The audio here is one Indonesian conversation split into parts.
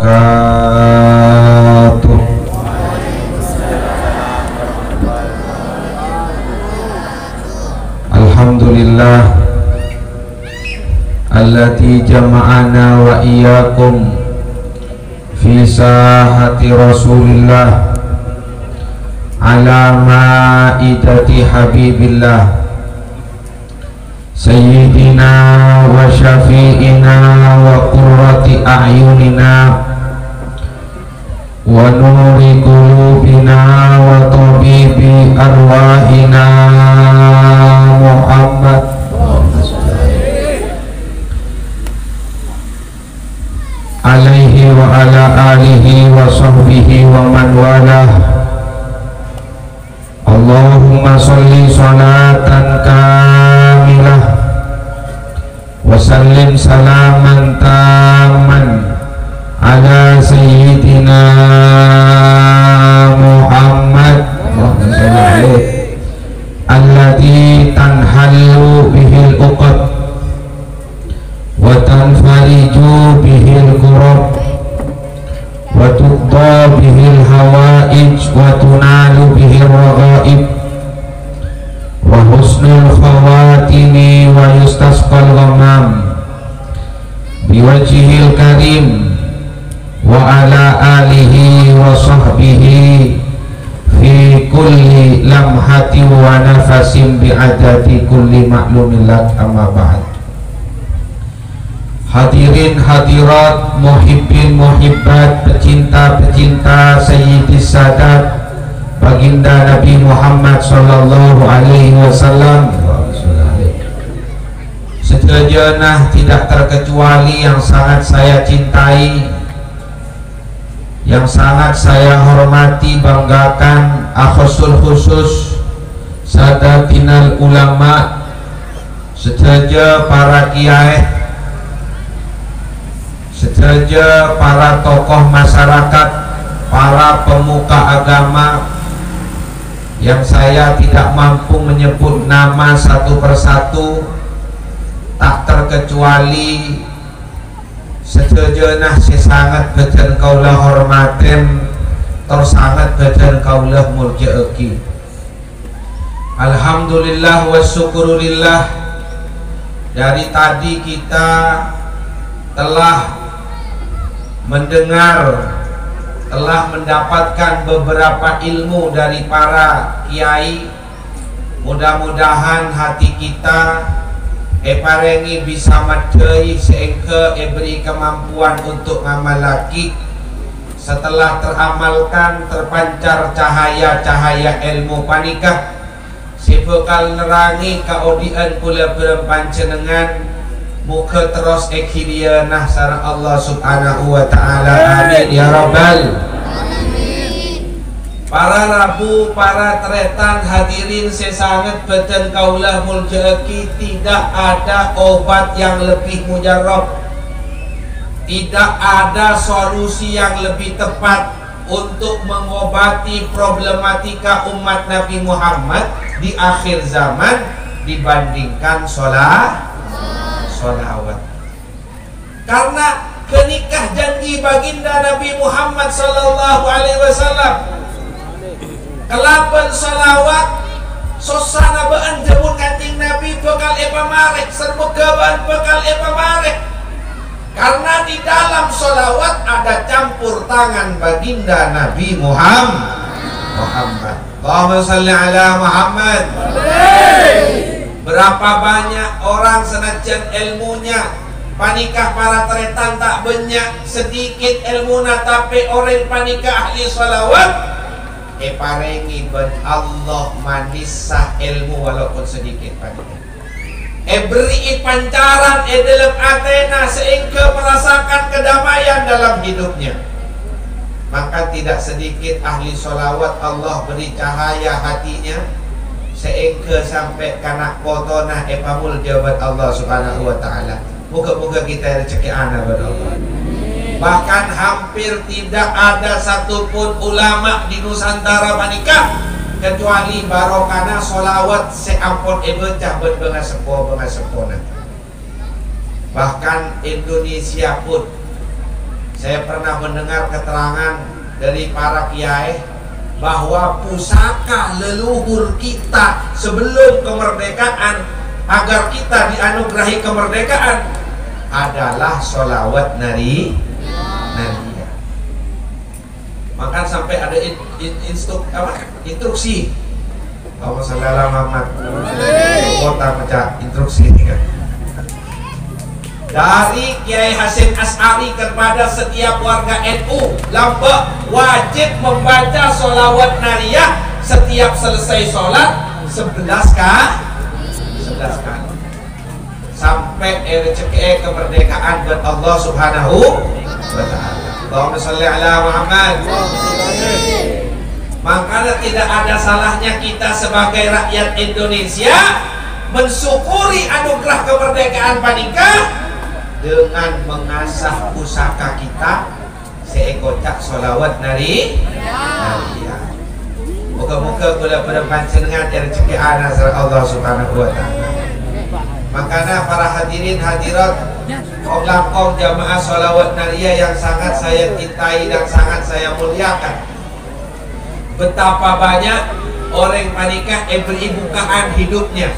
wabarakatuh. Alhamdulillah allati jama'ana wa iyyakum fi sahati Rasulillah ala ma'idati habibillah sayyidina wa syafi'ina wa qurrati a'yunina wa nuri qulubina wa tabibi arwahina Muhammad alaihi wa ala alihi wa sahbihi wa man walah. Allahumma sholli sholatan kamilah wa sallim salaman taman ala sayyidina Muhammad alladzi tanhallu bihil uqad wa tanfariju bihil kurab wa tuqda bihil hawaij wa tunalu bihil raghaib wa husnul khawatimi wa yustasqal ghamam biwajhil karim wa ala alihi wa sahbihi fi kulli lamhati wa nafasin bi'adati kulli ma'lumin lak, amma ba'd. Hadirin hadirat, muhibbin muhibbat, pecinta-pecinta Sayyidis Sadat Baginda Nabi Muhammad sallallahu alaihi wasallam, sejenak tidak terkecuali yang sangat saya cintai, yang sangat saya hormati, banggakan, akhusul khusus Sadatinal ulama, sejaja para kiai, sejaja para tokoh masyarakat, para pemuka agama yang saya tidak mampu menyebut nama satu persatu, tak terkecuali sejenak sangat bejan kaulah hormatin, tersangat bejan kaulah murja'aki. Alhamdulillah wa syukurillah, dari tadi kita telah mendengar, telah mendapatkan beberapa ilmu dari para kiai. Mudah-mudahan hati kita parengi bisa madai sehingga beri kemampuan untuk ngamal lagi. Setelah teramalkan, terpancar cahaya-cahaya ilmu panikah, si bekal nerangi kaodian pula berpancenengan muka terus ekhidianah sareng Allah subhanahu wa ta'ala. Amin ya rabbal. Para rabu, para tretan, hadirin sesangat beten kaulah muljaki, tidak ada obat yang lebih mujarab, tidak ada solusi yang lebih tepat untuk mengobati problematika umat Nabi Muhammad di akhir zaman dibandingkan sholawat. Karena kenikah janji baginda Nabi Muhammad sallallahu alaihi wasallam kelapan salawat sosana baan jabun kancing Nabi bekal epamarek serbegaban bekal epamarek, karena di dalam salawat ada campur tangan baginda Nabi Muhammad. Allahumma salli ala Muhammad. Berapa banyak orang senajan ilmunya panikah para tretan tak banyak, sedikit ilmuna tapi orang panikah ahli salawat parengi ben Allah manisah ilmu walaupun sedikit panikah, beri pancaran dalam atena sehingga merasakan kedamaian dalam hidupnya. Maka tidak sedikit ahli sholawat Allah beri cahaya hatinya sehingga sampai kanak kotonah pamul jabat Allah subhanahu wa ta'ala. Moga-moga kita rezeki anak berdoa. Bahkan hampir tidak ada satupun ulama di Nusantara panikah kecuali barokana solawat seampun ebecah berbenga sepona. Bahkan Indonesia pun Saya pernah mendengar keterangan dari para kiai bahwa pusaka leluhur kita sebelum kemerdekaan agar kita dianugerahi kemerdekaan adalah sholawat nariyah. Maka sampai ada instruksi. Allahumma shalli ala Muhammad. Kota macam instruksi ini kan. Dari Kiai Hasyim Asy'ari kepada setiap warga NU Lombok wajib membaca sholawat nariyah setiap selesai sholat 11 kali sampai rezeki kemerdekaan buat Allah Subhanahu wa ta'ala. Allahumma shalli ala Muhammad. Makanya tidak ada salahnya kita sebagai rakyat Indonesia mensyukuri anugerah kemerdekaan panika dengan mengasah pusaka kita seekocak sholawat nariyah. Moga-moga kula pada panjenengan rezeki ana Allah Subhanahu wa ta'ala. Makanya para hadirin hadirat langkong jamaah sholawat nariyah yang sangat saya cintai dan sangat saya muliakan, betapa banyak orang panika beri bukaan hidupnya,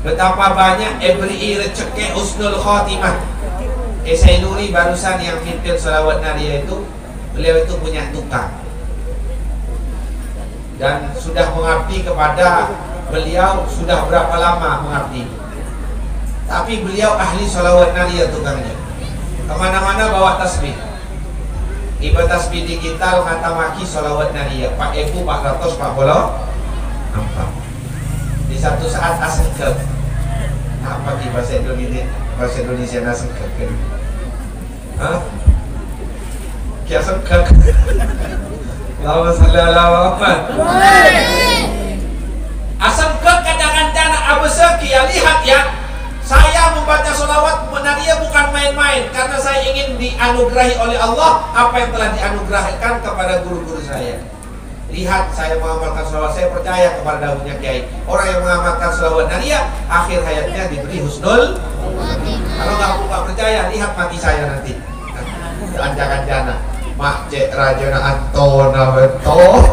betapa banyak beri rezeki husnul khotimah. Saya Nuri barusan yang pimpin sholawat nariyah itu, beliau itu punya tukang dan sudah mengabdi kepada beliau sudah berapa lama mengabdi, tapi beliau ahli sholawat nariyah tukangnya. Kemana-mana bawa tasbih, ibadah tasbih digital kata maki sholawat nariyah Pak Ebu 444. Di satu saat asengkep apa di bahasa Indonesia asengkep kan? Kia sengkep. Allahumma shalli ala Muhammad. Asengkep kadang-kadang abesek ya, lihat ya. Saya membaca sholawat nariyah bukan main-main, karena saya ingin dianugerahi oleh Allah apa yang telah dianugerahkan kepada guru-guru saya. Lihat, saya mengamalkan sholawat, saya percaya kepada dahulunya kiai. Orang yang mengamalkan sholawat nariyah akhir hayatnya diberi husnul. Kalau nggak percaya, lihat mati saya nanti. Anjakan-jana mak cek rajana antona beto.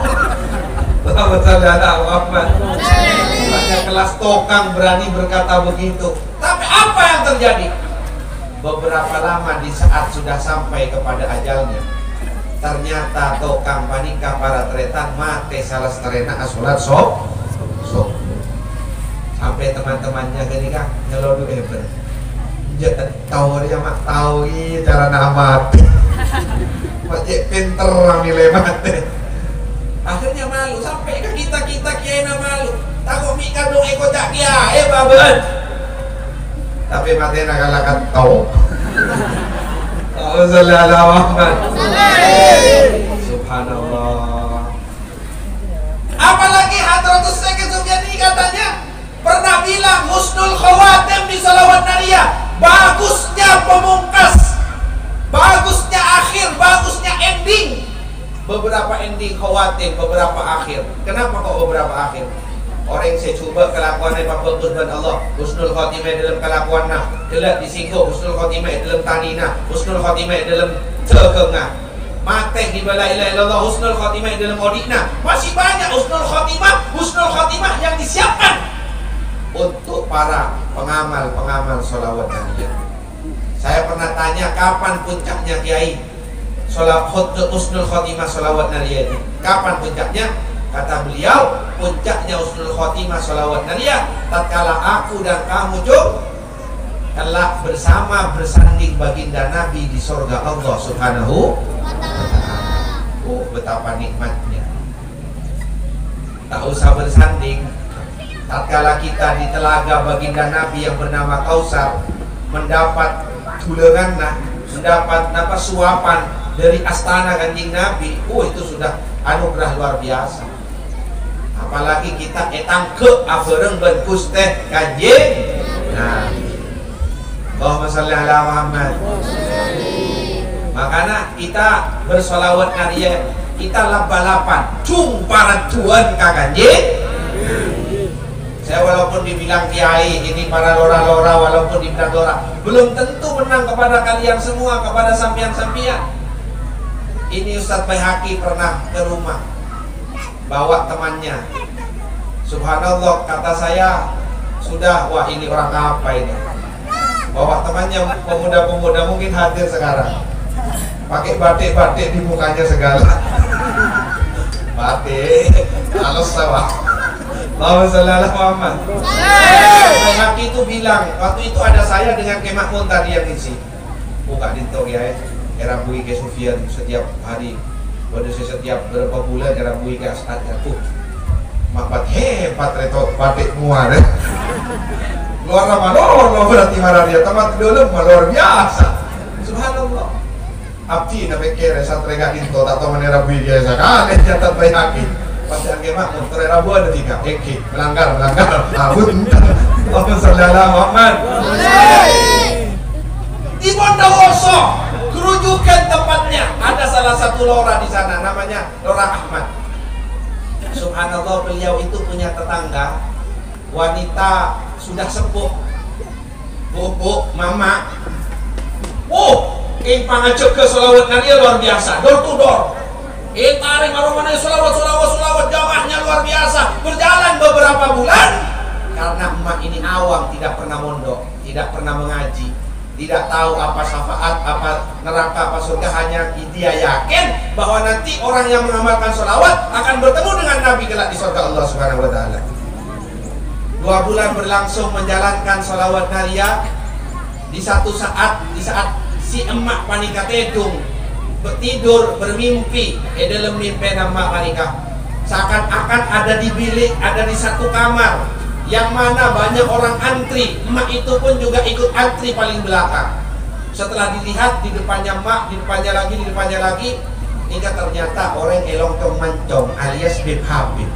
Banyak kelas tokang berani berkata begitu. Tapi apa yang terjadi? Beberapa lama di saat sudah sampai kepada ajalnya, ternyata tokang panika para tretan mate salah seterena asulat sok sampai teman-temannya gini kan nyelodu hebat jangan tahu dia mak tahu cara nama macet pinter milih mate. Akhirnya malu sampai ke kita kiai na malu takut mikir dong ikut cak kiai baben, tapi mate nak kalakan tahu. Subhanallah. Apalagi Hadratus Syekh Subjani katanya pernah bilang husnul khawatim di sholawat nariyah, bagusnya pemungkas, bagusnya akhir, bagusnya ending. Beberapa ending khawatim, beberapa akhir. Kenapa kok beberapa akhir? Orang yang saya coba kelakuannya Pak bagus dan Allah husnul khotimah dalam kelakuannya, kelak disinggung husnul khotimah dalam tanina, husnul khotimah dalam cegengah, mate di la ilaha illallah husnul khotimah dalam odikna. Masih banyak husnul khotimah yang disiapkan untuk para pengamal sholawat nariyah. Saya pernah tanya kapan puncaknya kiai husnul khotimah sholawat nariyah ini, kapan puncaknya? Kata beliau, puncaknya husnul khotimah sholawat nariyah tatkala aku dan kamu telah bersanding baginda Nabi di surga Allah Subhanahu wa ta'ala. Oh, betapa nikmatnya. Tak usah bersanding, tatkala kita di telaga baginda Nabi yang bernama Kausar mendapat tulengan, mendapat suapan dari astana kanjeng Nabi, itu sudah anugerah luar biasa. Apalagi kita etangke afereng berkus teh kanjeng. Nah, Allahumma shalli ala Muhammad. Makanya kita bersolawat nariyah, kita balapan cung para tuan kanjeng. Saya walaupun dibilang kiai ini para lora-lora, walaupun dibilang lora, belum tentu menang kepada kalian semua, kepada sampian-sampian. Ini Ustadz Baihaqi pernah ke rumah, bawa temannya. Subhanallah, kata saya, sudah, wah ini orang apa ini? Bawa temannya, pemuda-pemuda mungkin hadir sekarang, pakai batik-batik di mukanya segala. Batik, halus sawah. Allahumma sholli ala Muhammad. Baihaqi itu bilang, waktu itu ada saya dengan Kemah tadi yang isi. Buka dintok ya, erabui ke Sufyan setiap hari. Pada setiap berapa bulan erabui ke As'adnya tuh. Mabat hebat retot batik muar. Luar Ramadan, berarti marah dia tamat dulu luar biasa. Subhanallah. Abdi nabe kere satrega dinto tak tahu mana erabui dia sekali catat Baihaqi. Pasti angke makmur, tererabu ada 3 eki, melanggar abun. Allahumma sholli ala Muhammad. Di Bondowoso, kerujukan tempatnya, ada salah satu lora di sana, namanya Lora Ahmad. Subhanallah, beliau itu punya tetangga wanita sudah sepuh, bu, mama. Ini pangacuk ke selawat nadia luar biasa, door to door. Tarik maromane selawat jamaahnya luar biasa. Berjalan beberapa bulan, karena emak ini awam, tidak pernah mondok, tidak pernah mengaji, tidak tahu apa syafaat, apa neraka, apa surga. Hanya dia yakin bahwa nanti orang yang mengamalkan sholawat akan bertemu dengan Nabi kelak di surga Allah Subhanahu wa Ta'ala. 2 bulan berlangsung menjalankan sholawat naria. Di saat si emak panika tedung tidur bermimpi, dalam mimpi nama panika seakan-akan ada di bilik, ada di satu kamar yang mana banyak orang antri. Emak itu pun juga ikut antri paling belakang. Setelah dilihat, di depannya emak, di depannya lagi, ini ternyata orang elong tong mancong alias Bib Habib.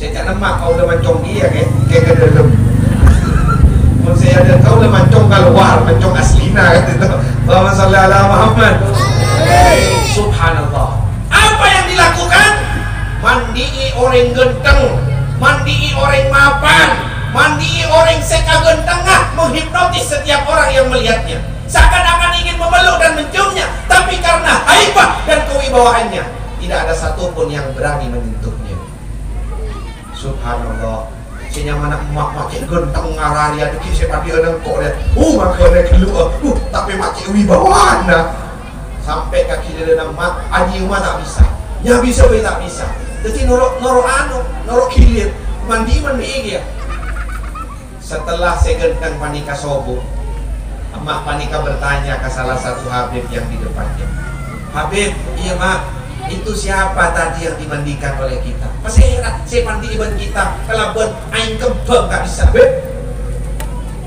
Saya cakap emak, kau udah mancong dia kayak ke dalam. Kalau saya ada kau udah mancong keluar, mancong aslina gitu. Allahumma sholli ala Muhammad. Subhanallah. Apa yang dilakukan? Mandii orang genteng, mandii orang mapan, mandii orang seka gentengah, menghipnotis setiap orang yang melihatnya. Seakan-akan ingin memeluk dan menciumnya, tapi karena haibah dan kewibawaannya, tidak ada satupun yang berani menyentuhnya. Subhanallah. Senya mana emak makin genteng ngarari ada kisah padi ada kok dia. Makanya keluar. Tapi makin wibawaan dah. Sampai kaki dia dan emak, aji emak tak bisa. Ya bisa, tak bisa. Jadi norok kilir, mandi dia. Setelah segenteng panika sobo, emak panika bertanya ke salah satu Habib yang di depannya. Habib, iya mak, itu siapa tadi yang dimandikan oleh kita? Pas saya mandi iban kita, kalau buat aing kebang tak bisa. Habib,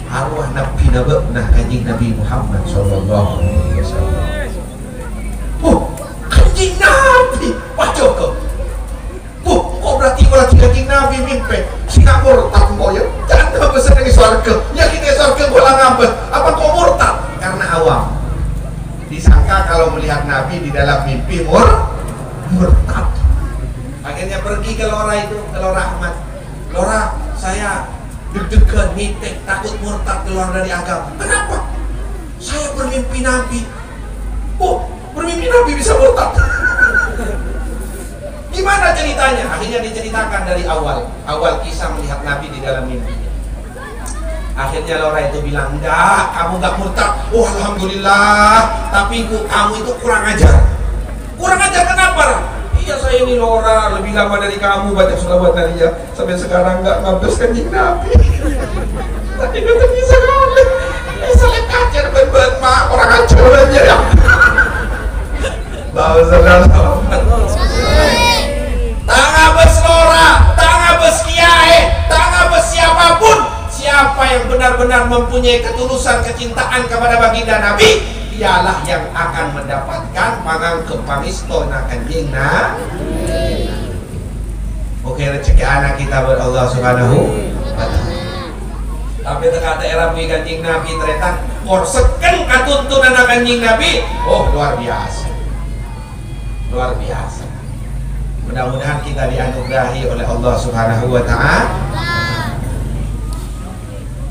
arwah Nabi nah kanjing Nabi Muhammad sallallahu alaihi wasallam. Kanjing Nabi, Pak Joko. Kok berarti kanjing Nabi mimpi? Singapura murtad kok ya? Jangan besar di surga. Ya kita surga bola ngambet. Apa kok murtad? Karena awam. Disangka kalau melihat Nabi di dalam mimpi murtad. Akhirnya pergi ke Lora itu, ke Lora Ahmad. Lora, saya deg-degan, nitek, takut murtad keluar dari agama. Kenapa? Saya bermimpi Nabi. Bermimpi Nabi bisa murtad. Gimana ceritanya? Akhirnya diceritakan dari awal kisah melihat Nabi di dalam mimpi. Akhirnya Lora itu bilang, enggak, kamu enggak murtad. Alhamdulillah. Tapi kamu itu kurang ajar. Kurang ajar kenapa? Iya, saya ini Lora lebih lama dari kamu baca sholawat naria sampai sekarang enggak ngabes kanjing Nabi. Tapi itu bisa kali. Salah kacar ben mak orang ajar aja ya. Tangga bes Lora, tangga bes kiai, tangga bes siapapun, siapa yang benar-benar mempunyai ketulusan kecintaan kepada baginda Nabi, dialah yang akan mendapatkan pangangkep pangistona kanjing Nabi. Oke, rezeki anak kita buat Allah Subhanahu wa Ta'ala. Tapi terkata era bui kanjing Nabi teretan korseken katuntunan kanjing Nabi. Luar biasa. Luar biasa. Mudah-mudahan kita dianugerahi oleh Allah Subhanahu wa Ta'ala.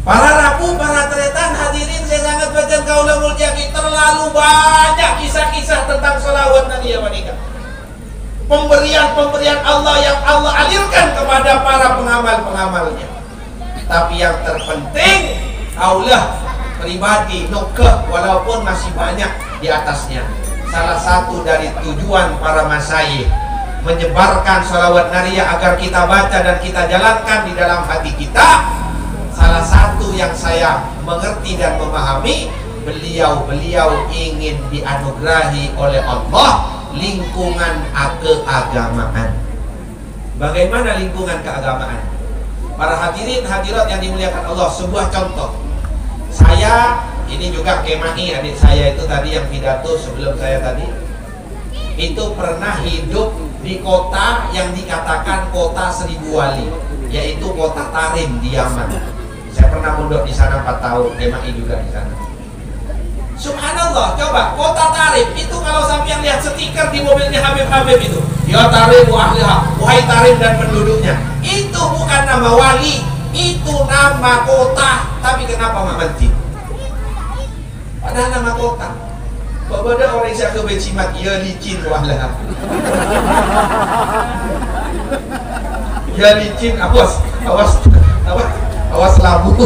Para rapu, para teretan hadirin, saya sangat baca kaulah mulyaki, terlalu banyak kisah-kisah tentang sholawat nabi. pemberian-pemberian Allah yang Allah alirkan kepada para pengamal-pengamalnya. Tapi yang terpenting Allah pribadi nukeh, walaupun masih banyak di atasnya. Salah satu dari tujuan para masyayikh menyebarkan sholawat nariyah agar kita baca dan kita jalankan di dalam hati kita. Salah satu yang saya mengerti dan memahami, beliau ingin dianugerahi oleh Allah lingkungan keagamaan. Bagaimana lingkungan keagamaan? Para hadirin hadirat yang dimuliakan Allah, sebuah contoh. Saya ini juga Kemai, adik saya itu tadi yang pidato sebelum saya tadi, itu pernah hidup di kota yang dikatakan kota seribu wali, yaitu kota Tarim di Yaman. Saya pernah mondok di sana 4 tahun, Kemai juga di sana. Subhanallah, coba kota Tarim itu kalau sampai lihat stiker di mobilnya Habib itu, ya Tarim wa ahliha, wahai Tarim dan penduduknya, itu bukan nama wali, itu nama kota. Tapi kenapa masjid? Padahal nama kota. Bagaimana orang yang kebecimat, ya licin wahlah. Ya licin, awas labu.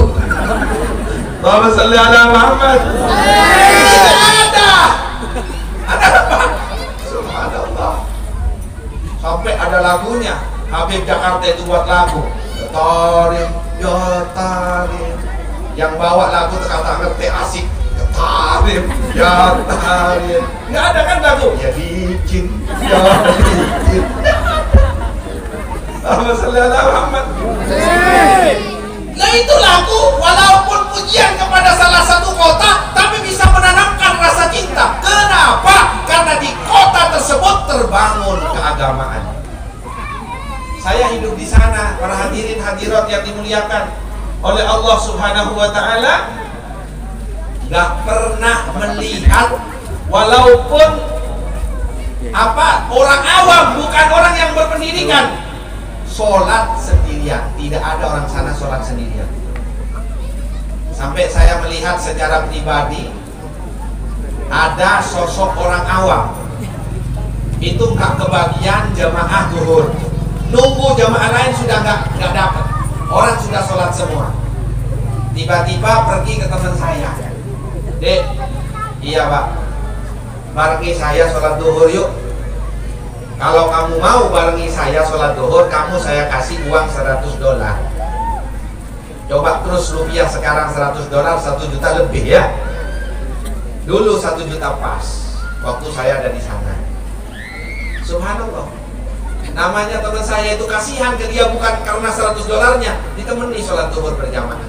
Allahumma salli ala Muhammad. Ada apa? Subhanallah. Sampai ada lagunya. Habib Jakarta itu buat lagu. Tarim, ya Tarim. Yang bawa lagu terkata ngerti asik. Tarim, ya Tarim. Nggak ada kan lagu? Ya licin, ya licin. Allahumma salli ala Muhammad. Nah itu lagu, walaupun pujian kepada salah satu kota, tapi bisa menanamkan rasa cinta. Kenapa? Karena di kota tersebut terbangun keagamaan. Saya hidup di sana, para hadirin hadirat yang dimuliakan oleh Allah Subhanahu wa Ta'ala, gak pernah melihat, walaupun orang awam, bukan orang yang berpendidikan, sholat sendirian. Tidak ada orang sana sholat sendirian. Sampai saya melihat secara pribadi, ada sosok orang awam itu nggak kebagian jamaah zuhur, nunggu jamaah lain sudah nggak dapat, orang sudah sholat semua. Tiba-tiba pergi ke teman saya, Dek, iya Pak, barengi saya sholat zuhur yuk. Kalau kamu mau barengi saya sholat duhur, saya kasih uang $100. Coba terus rupiah sekarang $100, 1 juta lebih ya. Dulu 1 juta pas, waktu saya ada di sana. Subhanallah. Namanya teman saya itu kasihan ke dia, bukan karena $100-nya, ditemani sholat duhur berjamaah.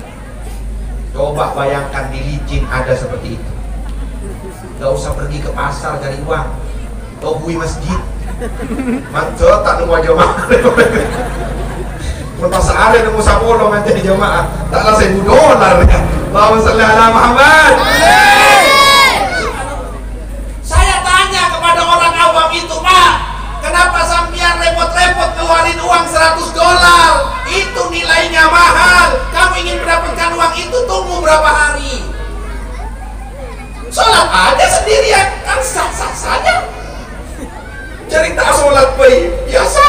Coba bayangkan di Licin ada seperti itu. Gak usah pergi ke pasar cari uang, tobui masjid. Mantul tak nemu jamaah. Lepas sehari nemu 10 aja di jamaah. Taklah $1,000 ya. Allahumma salli ala Muhammad. Saya tanya kepada orang awam itu, Pak, kenapa sampean repot-repot keluarin uang $100? Itu nilainya mahal. Kamu ingin mendapatkan uang itu, tunggu berapa hari? Sholat aja sendirian, kan sah-sah saja. Cerita sholat bayi biasa.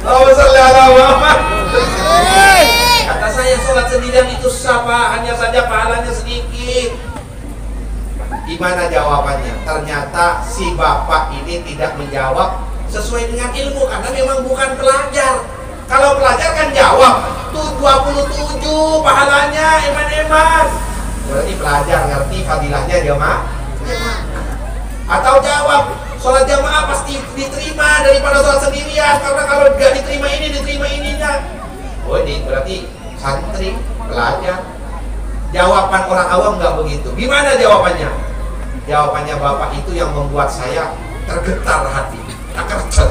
Allahumma sholli ala Muhammad. Kata saya sholat sendirian itu sah, Pak, hanya saja pahalanya sedikit. Gimana jawabannya? Ternyata si bapak ini tidak menjawab sesuai dengan ilmu, karena memang bukan pelajar. Kalau pelajar kan jawab tuh 27 pahalanya, eman-eman. Berarti pelajar ngerti fadilahnya jamaah. Atau jawab sholat jamaah pasti diterima daripada sholat sendirian, karena kalau nggak diterima ini, diterima ininya. Oh, ini berarti santri, pelajar. Jawaban orang awam nggak begitu. Gimana jawabannya? Jawabannya bapak itu yang membuat saya tergetar hati. Tak kerja.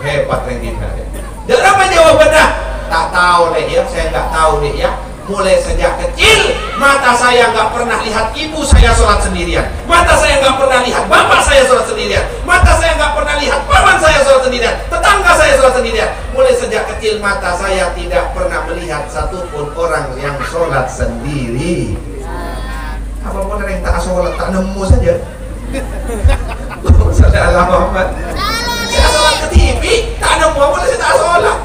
Hebat Rendina. Dan apa jawabannya? Tak tahu deh ya, saya nggak tahu deh ya. Mulai sejak kecil, mata saya nggak pernah lihat ibu saya sholat sendirian. Mata saya nggak pernah lihat bapak saya sholat sendirian. Mata saya nggak pernah lihat paman saya sholat sendirian. Tetangga saya sholat sendirian. Mulai sejak kecil mata saya tidak pernah melihat satupun orang yang sholat sendiri. Apapun yang tak sholat, tak nemu saja. Sallallahu alaihi wasallam. ke TV, tak ada apa-apa saya tak sholat.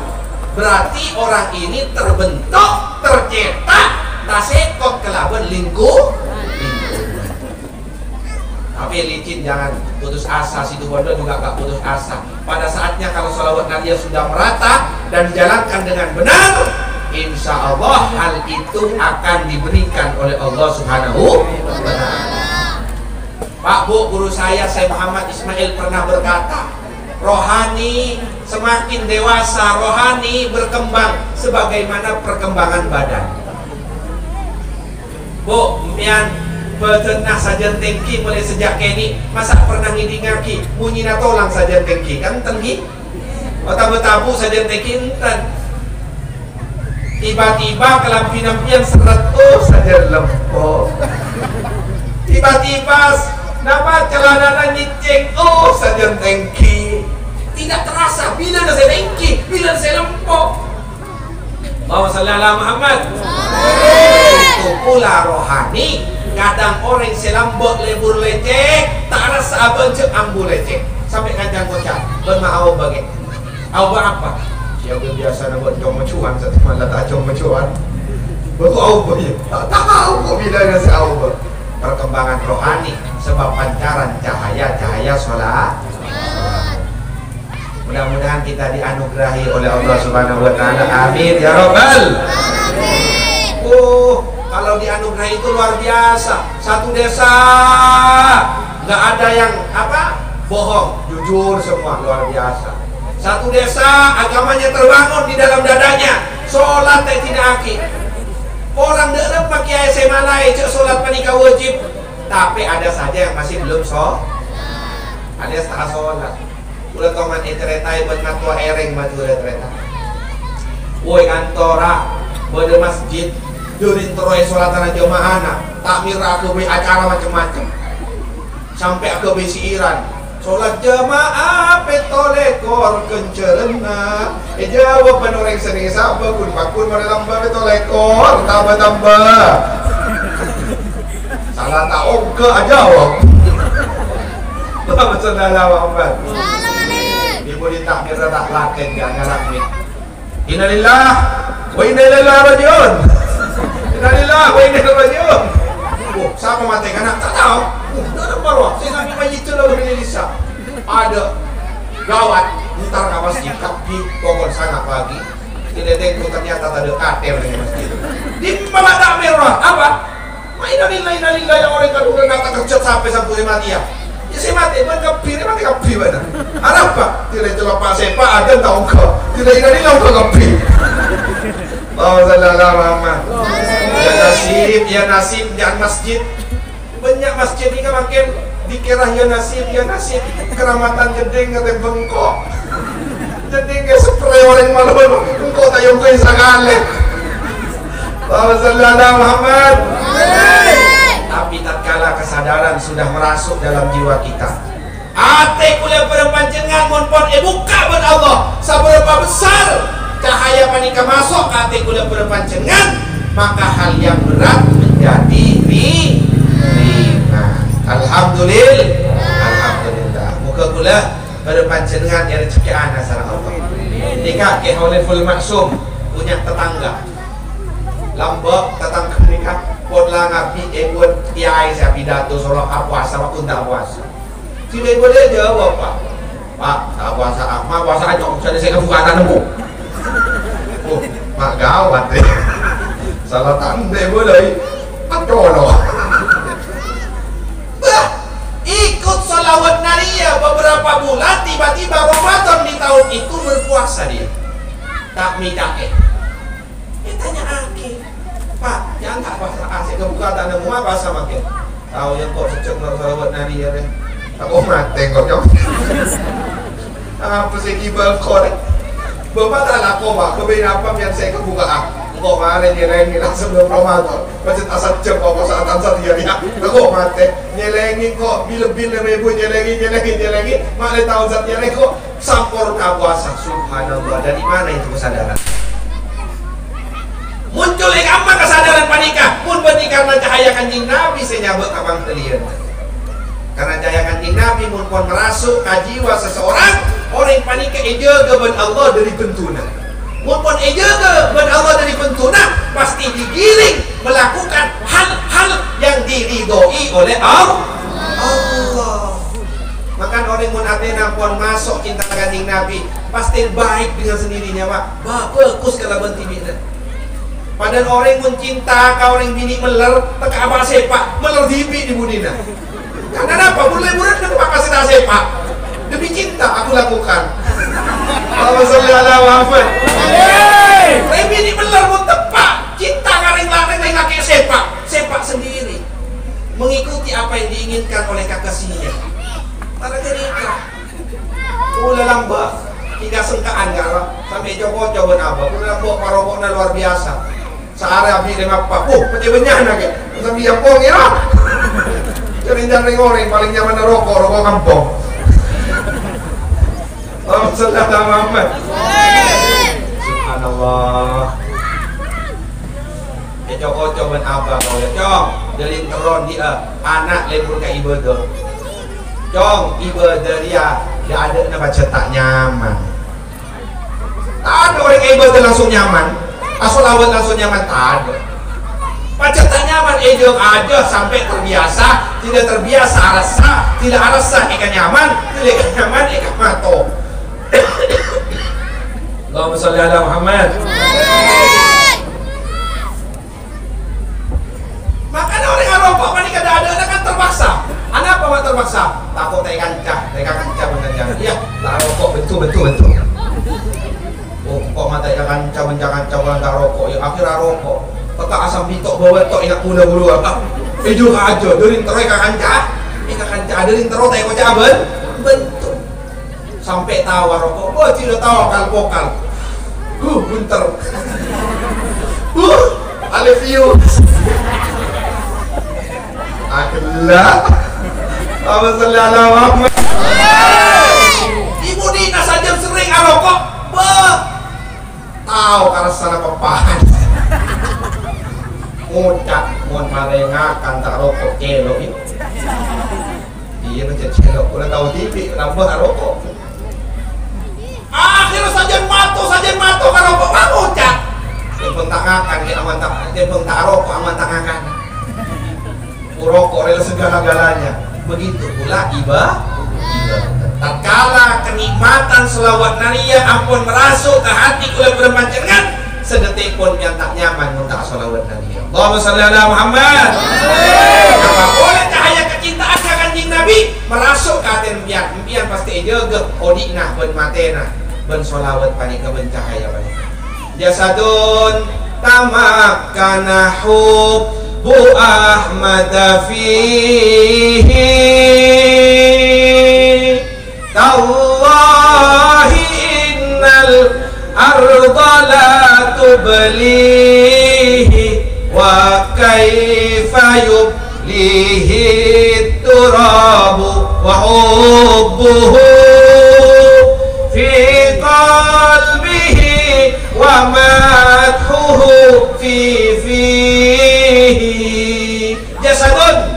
Berarti orang ini terbentuk, tercetak, tak sekot kelaban lingkungan. Tapi licin jangan putus asa, situ bodoh juga gak putus asa. Pada saatnya kalau sholawat Nabi sudah merata dan dijalankan dengan benar, insya Allah hal itu akan diberikan oleh Allah Subhanahu wa Ta'ala. Pak Bu, guru saya Muhammad Ismail pernah berkata, rohani semakin dewasa, rohani berkembang sebagaimana perkembangan badan. Bu, mian pernah saja tengki mulai sejak kini, masa pernah ngidingaki bunyi na tolang saja tengki kan tengki, tabu-tabu saja tengki entan. Tiba-tiba kelampinan-lampian seret saja lempok. Tiba-tiba nama celana nyiceng saja tengki. Tidak terasa bila saya tengki, bila saya lempok. Allahumma shalli ala Muhammad. Itu pula rohani. Kadang orang selambok lebur lecek, tak rasa abang cek ambu lecek. Sampai kancang kocak, bermau bagi. Awak apa? Siapa biasa nak buat jom mencuan, satu malam tak jom mencuan. Baru awak ya, tak tahu kok bila nasi awak. Perkembangan rohani sebab pancaran cahaya sholat. Mudah-mudahan kita dianugerahi oleh Allah Subhanahu wa Ta'ala. Amin ya Rabbal. Kalau dianugerahi itu luar biasa. Satu desa nggak ada yang bohong, jujur semua, luar biasa. Satu desa agamanya terbangun di dalam dadanya, sholat tidak akik. Orang dalam pakai SMA lain cek sholat panika wajib, tapi ada saja yang masih belum sholat. Ada setengah sholat. Udah toman iteretai buat matua ereng matu tereta. Woi kantora, pada masjid. Durin terus sholatan jamaah anak takmir aku be acara macam-macam sampai aku be siiran sholat jamaah petolekor kencerna jawab penoreng seni sabah kun pakun merelamba petolekor tambah-tambah salah tak oke aja wong Muhammad sallallahu alaihi wasallam ibu ditakmir tak laten jangan lakmit innalillah wa inna ilaihi rajiun. Innalillah wa inna ilaihi raji'un. Siapa mati kan? Tak tahu. Tak ada marwah. Saya sampai mayit tu lalu Melisa. Ada gawat. Ntar ke masjid. Tapi pokok sangat pagi. Tidak tengok ternyata tak ada kater dengan masjid. Di mana tak merah? Apa? Innalillah yang orang kadang datang kerja sampai mati ya. Ya saya mati. Mati kapi mana? Harap pak? Tidak jelas pak saya pak ada tahu kau. Tidak innalillah kau kapi. Allahumma shalli ala Muhammad. Ya nasib jangan masjid. Banyak masjid ini makin dikira ya nasib keramatan jeding kata bengkok. Jeding ke spray orang malu bengkok tak yang kau sakale. Allahumma shalli ala Muhammad. Tapi tatkala kesadaran sudah merasuk dalam jiwa kita, ate kuliah perpanjangan monpon buka buat Allah seberapa besar cahaya panika masuk hati kuliah berpancengan, maka hal yang berat menjadi ringan. Alhamdulillah. Muka kuliah berpancengan yang rezeki anak sareng Allah. Nikah ke Khaliful Maksum punya tetangga. Lambok tetangga nikah pot langapi buat kiai saya pidato soal puasa waktu tak puasa. Tidak boleh jawab Pak tak puasa mah puasa aja saya buka tanganmu. Mak gawat deh. Salah tanda boleh. Aduh. Ikut sholawat Naria beberapa bulan, tiba-tiba Ramadan di tahun itu berpuasa dia. Tak midake. Tanya Aki, Pak, jangan tak puasa asik kebuka tanah mua puasa makin. Tahu yang kok cecek sholawat Naria deh. Aku mati kok. Apa sih kibal korek? Bapak tak laku pak, kebina apa yang saya kebuka engkau kemarin nyelengin sebelum Ramadan macet asal jam kok saat ansar dia lihat aku mati nyelengin kok bil-bil ribu nyelengin malah tahun saat nyelengin kok sampur puasa. Subhanallah, dari mana itu kesadaran muncul apa kesadaran panika pun berarti karena cahaya kanjeng Nabi saya nyabut abang kalian karena cahaya kanjeng Nabi pun merasuk ke jiwa seseorang orang panika eja ke ben Allah dari pentuna. Mun eja ke ben Allah dari pentuna, pasti digiring melakukan hal-hal yang diridhoi oleh Allah. Makan orang mun atena pun masuk cinta kanjeng Nabi, pasti baik dengan sendirinya, Pak. Bagus kalau bentibina. Padahal orang mun cinta ka orang bini meler, teka abah sepak, meler dibi di budina. Karena apa? Mulai-mulai nak kasih dah sepak. Demi cinta aku lakukan. Allahumma sholli ala Muhammad. Orang bini meler mun tepak, cinta kareng-lareng yang laki sepak sendiri. Mengikuti apa yang diinginkan oleh kekasihnya. Para gerika. Ulah lambak. Hingga sengkaan gara sampai coba apa. Ulah lambak parokokna luar biasa. Searah abdi lima apa. Pecah benyana ke. Sampai jampong ya. Jangan orang paling nyaman rokok kampung. Allahumma sholli ala Muhammad. Subhanallah. Coba abang kau ya. Cong, delin teron dia anak lembur ke ibadah. Cong, ibadah dia ada nama cetak nyaman. Tak ada orang ibadah langsung nyaman. Asolawat langsung nyaman, tak ada. Cetak nyaman ejok aja sampai terbiasa, tidak terbiasa rasa, tidak rasa ikan nyaman, tidak ikan nyaman ikan mato. Allahumma sholli ala Muhammad. Makanya orang yang rokok kan kada ada kan terpaksa. Anak apa terpaksa? Takut kancah bener. Iya, tak rokok betul. Oh, kok mata kancah tak rokok. Ya akhirnya rokok. Kata asam bitok bawa tok inak bulu apa? Juga aja dari teroy kancah. Kancah dari teroy teh kocak bentuk. Sampai tawa rokok. Oh, tidak tahu vokal. Bunter. I love you. Akhirnya Allahumma sholli ala Muhammad. Ibu Dina saja sering ngerokok. Tahu karena sana pepahan. Ngucap mun marengakan tak rokok celo itu. Iya macam celo. Udah tahu TV kenapa tak rokok. Akhirnya saja mato kan rokok ngucap. Dia pun tak ngakan dia aman tak. Dia pun tak rokok aman tak ngakan. Rokok adalah segala-galanya. Begitu pula ibadah. Tatkala kenikmatan selawat nariyah ampun merasuk ke hati kula berpanjenengan, sedetik pun yang tak nyaman untuk selawat nariyah. Allahumma sholli ala Muhammad. Apa boleh cahaya kecintaan ka kanjeng Nabi merasuk ke hati impian pasti jaga odikna ben matena ben selawat panika ben cahaya panika. Jasadun tamakkana Bu Ahmad fihi tallahi innal arda la tublihi wa kaifa yublihi turabu wa hubbuhu fi qalbihi wa madhuhu fi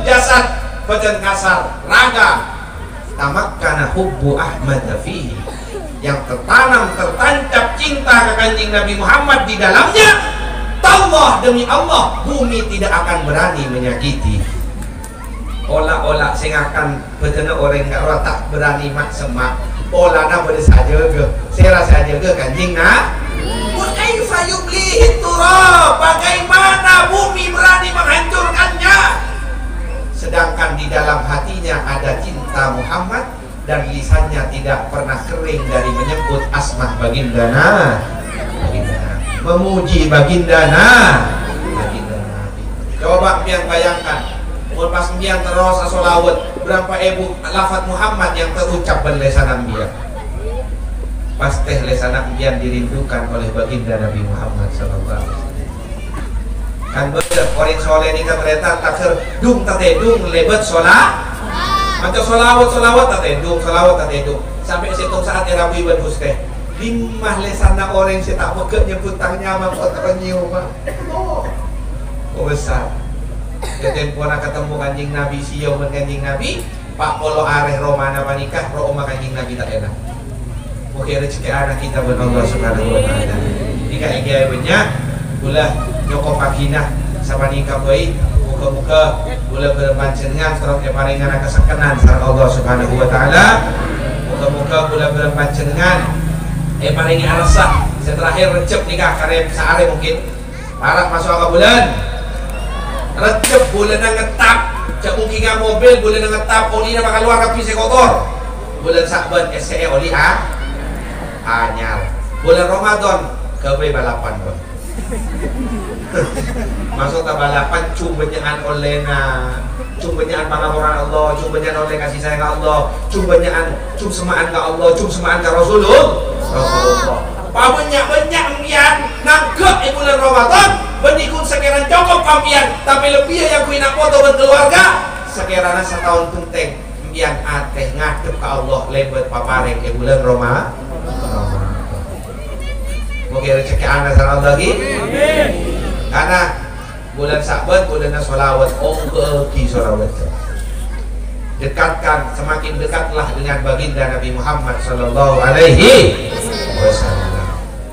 jasad badan kasar raga tamakkana hubbu Ahmad fihi yang tertancap cinta ke kanjeng Nabi Muhammad di dalamnya. Allah demi Allah bumi tidak akan berani menyakiti. Olah sing akan betul orang nggak tak berani mak semak. Olahna boleh saja ke, saya saja ke kanjeng Nabi. Kaifa yublihi turab, bagaimana bumi berani menghancurkannya? Sedangkan di dalam hatinya ada cinta Muhammad dan lisannya tidak pernah kering dari menyebut asma baginda Nabi, memuji baginda Nabi. Coba pian bayangkan, pas pian terus asolawat berapa lafaz Muhammad yang terucap pada lisan Nabi. Pasti lisan Nabi dirindukan oleh baginda Nabi Muhammad SAW. Kan bener orang soleh ini kan ternyata takir dung tatedung lebet sholat macam solawat tatedung sampai situng saat yang Rabi Ibn Husteh limah lesana orang si tak pekek nyebut tangnya sama kota penyiu besar jadi pernah ketemu kanjing Nabi siyo kanjing Nabi Pak Polo areh Romana panikah Roma kanjing Nabi tak enak Mungkin rezeki anak kita buat Allah Subhanahu wa taala. Jika ingin banyak ulah nyokok pakinah sama nikah baik, muka-muka ulah berpancengan terus paringan kesekenan sareng Allah Subhanahu wa taala. Muka-muka ulah berpancengan paringi arsah terakhir Recep nikah karep sehari mungkin parah masuk ke bulan Recep bulan ngetap cak mungkin mobil bulan ngetap oli na bakal luar rapi kotor bulan Sa'ban SCE oli anyar bulan Ramadan gawe balapan pun masuk ke balapan cumbenyaan oleh cumbenyaan para orang Allah, cumbenyaan oleh kasih sayang Allah, cumbenyaan semaan ke Allah, semaan ke Rasulullah banyak-banyak ambian nangkep bulan Ramadan benikun sekiranya cukup ambian tapi lebih yang kuina foto berkeluarga sekiranya setahun penting ambian ateh ngadep ke Allah lebet papareng bulan Ramadan mungkin rezeki anda salam lagi karena bulan Sa'ban bulan sholawat ki sholawat dekatkan semakin dekatlah dengan baginda Nabi Muhammad sallallahu alaihi wasallam.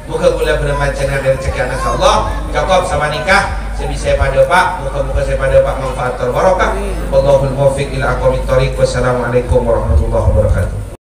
Muka gula bermancangan dari rezeki anak Allah cukup sama nikah sebisa pada pak muka-muka saya pada pak manfaat terbarokah wallahul muwaffiq ila aqwamit thoriq wassalamualaikum warahmatullahi wabarakatuh.